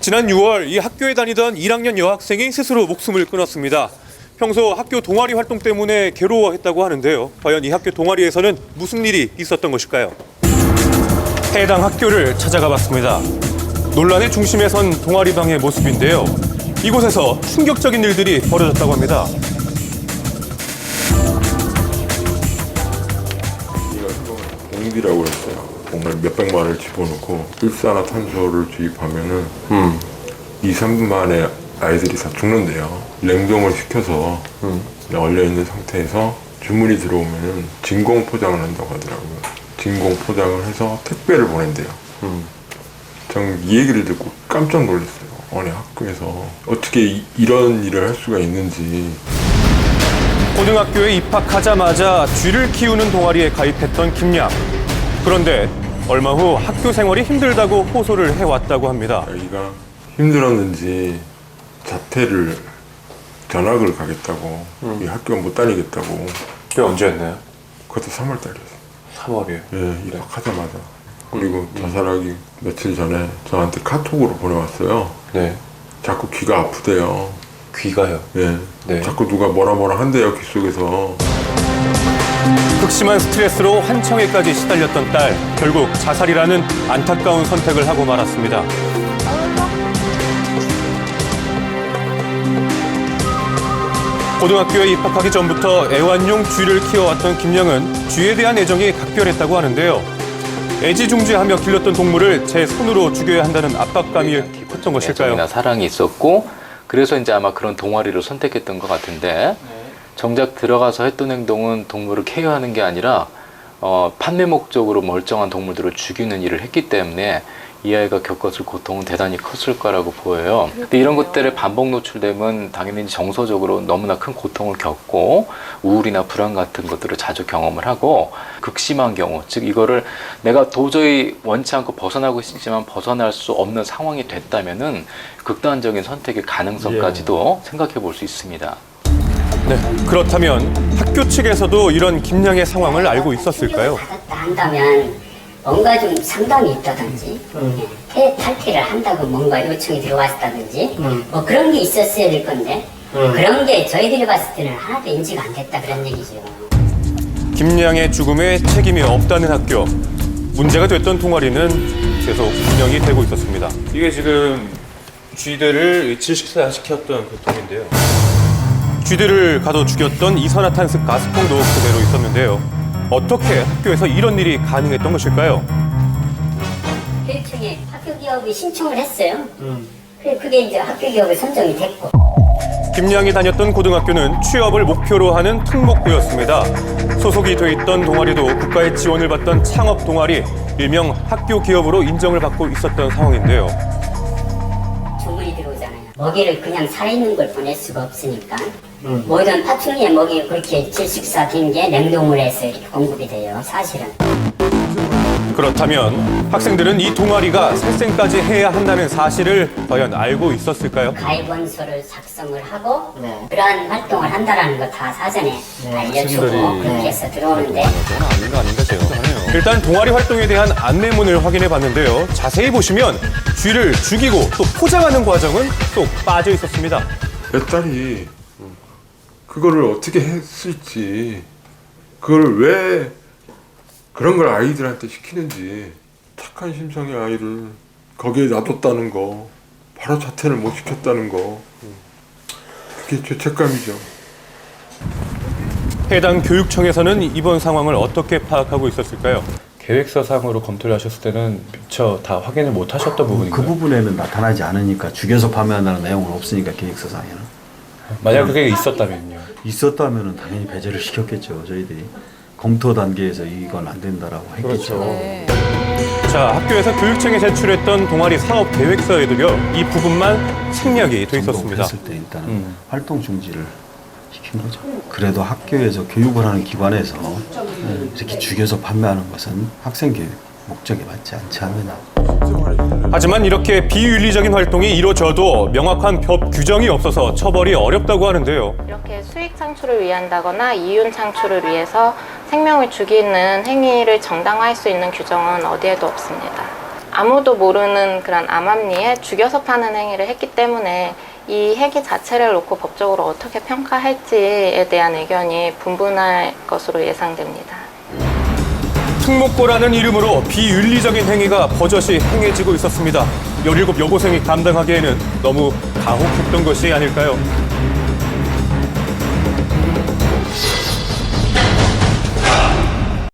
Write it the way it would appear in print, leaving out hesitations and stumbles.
지난 6월 이 학교에 다니던 1학년 여학생이 스스로 목숨을 끊었습니다. 평소 학교 동아리 활동 때문에 괴로워했다고 하는데요. 과연 이 학교 동아리에서는 무슨 일이 있었던 것일까요? 해당 학교를 찾아가 봤습니다. 논란의 중심에 선 동아리방의 모습인데요. 이곳에서 충격적인 일들이 벌어졌다고 합니다. 공비라고 했어요. 정말 몇백만 원을 집어넣고 일산화탄소를 주입하면은 2, 3분 만에 아이들이 다 죽는데요. 냉동을 시켜서 얼려있는 상태에서 주문이 들어오면은 진공 포장을 한다고 하더라고요. 진공 포장을 해서 택배를 보낸대요. 전 이 얘기를 듣고 깜짝 놀랐어요. 아니 학교에서 어떻게 이런 일을 할 수가 있는지. 고등학교에 입학하자마자 쥐를 키우는 동아리에 가입했던 김양. 그런데 얼마 후 학교 생활이 힘들다고 호소를 해왔다고 합니다. 아이가 힘들었는지 자퇴를 전학을 가겠다고 이 학교 못 다니겠다고. 그게 언제였나요? 그것도 3월 달이었어요. 3월이에요. 예, 입학하자마자. 그리고 자살하기 며칠 전에 저한테 카톡으로 보내왔어요. 네. 자꾸 귀가 아프대요. 귀가요? 예. 네. 자꾸 누가 뭐라 한대요, 귀 속에서. 극심한 스트레스로 환청에까지 시달렸던 딸. 결국 자살이라는 안타까운 선택을 하고 말았습니다. 고등학교에 입학하기 전부터 애완용 쥐를 키워왔던 김양은 쥐에 대한 애정이 각별했다고 하는데요. 애지중지하며 길렀던 동물을 제 손으로 죽여야 한다는 압박감이 컸던 것일까요? 애정이나 사랑이 있었고 그래서 이제 아마 그런 동아리를 선택했던 것 같은데 정작 들어가서 했던 행동은 동물을 케어하는 게 아니라 판매 목적으로 멀쩡한 동물들을 죽이는 일을 했기 때문에 이 아이가 겪었을 고통은 대단히 컸을 거라고 보여요. 근데 이런 것들에 반복 노출되면 당연히 정서적으로 너무나 큰 고통을 겪고 우울이나 불안 같은 것들을 자주 경험을 하고 극심한 경우, 즉 이거를 내가 도저히 원치 않고 벗어나고 싶지만 벗어날 수 없는 상황이 됐다면은 극단적인 선택의 가능성까지도 생각해 볼 수 있습니다. 네, 그렇다면 학교 측에서도 이런 김양의 상황을 알고 있었을까요? 받았다 한다면 뭔가 좀 상담이 있다든지 탈퇴를 한다고 뭔가 요청이 들어왔다든지 뭐 그런 게 있었어야 될 건데 그런 게 저희들이 봤을 때는 하나도 인지가 안 됐다 그런 얘기죠. 김양의 죽음에 책임이 없다는 학교. 문제가 됐던 동아리는 계속 운영이 되고 있었습니다. 이게 지금 쥐들을 질식사시켰던 그 통인데요. 쥐들을 가둬 죽였던 이산화탄소 가스통도 그대로 있었는데요. 어떻게 학교에서 이런 일이 가능했던 것일까요? 교육청에 학교 기업이 신청을 했어요. 그게 이제 학교 기업에 선정이 됐고. 김양이 다녔던 고등학교는 취업을 목표로 하는 특목고였습니다. 소속이 돼 있던 동아리도 국가의 지원을 받던 창업 동아리, 일명 학교 기업으로 인정을 받고 있었던 상황인데요. 주문이 들어오잖아요. 먹이를 그냥 살아있는 걸 보낼 수가 없으니까 모든 파충류의 먹이 그렇게 질식사 된 게 냉동물에서 이렇게 공급이 돼요. 사실은. 그렇다면 학생들은 이 동아리가 살생까지 해야 한다는 사실을 과연 알고 있었을까요? 가입원서를 작성을 하고 그러한 활동을 한다라는 거 다 사전에 알려주고 그렇게 해서 들어오는데 일단 동아리 활동에 대한 안내문을 확인해 봤는데요. 자세히 보시면 쥐를 죽이고 또 포장하는 과정은 또 빠져 있었습니다. 내 딸이 그거를 어떻게 했을지, 그걸 왜 그런 걸 아이들한테 시키는지, 착한 심성의 아이를 거기에 놔뒀다는 거, 바로 자퇴를 못 시켰다는 거, 그게 죄책감이죠. 해당 교육청에서는 이번 상황을 어떻게 파악하고 있었을까요? 계획서상으로 검토를 하셨을 때는 미처 다 확인을 못 하셨던 부분인가요? 그 부분에는 나타나지 않으니까 죽여서 판매한다는 내용은 없으니까 계획서상에는. 만약 그게 있었다면요? 있었다면은 당연히 배제를 시켰겠죠. 저희들이 검토 단계에서 이건 안 된다라고 했겠죠. 그렇죠. 자, 학교에서 교육청에 제출했던 동아리 사업 계획서에도요, 이 부분만 생략이 돼 있었습니다. 했을 때 일단은 활동 중지를 시킨 거죠. 그래도 학교에서 교육을 하는 기관에서 이렇게 죽여서 판매하는 것은 학생 교육 목적에 맞지 않지 않느냐. 하지만 이렇게 비윤리적인 활동이 이루어져도 명확한 법 규정이 없어서 처벌이 어렵다고 하는데요. 이렇게 수익 창출을 위한다거나 이윤 창출을 위해서 생명을 죽이는 행위를 정당화할 수 있는 규정은 어디에도 없습니다. 아무도 모르는 그런 암암리에 죽여서 파는 행위를 했기 때문에 이 행위 자체를 놓고 법적으로 어떻게 평가할지에 대한 의견이 분분할 것으로 예상됩니다. 특목고라는 이름으로 비윤리적인 행위가 버젓이 행해지고 있었습니다. 17 여고생이 감당하기에는 너무 가혹했던 것이 아닐까요?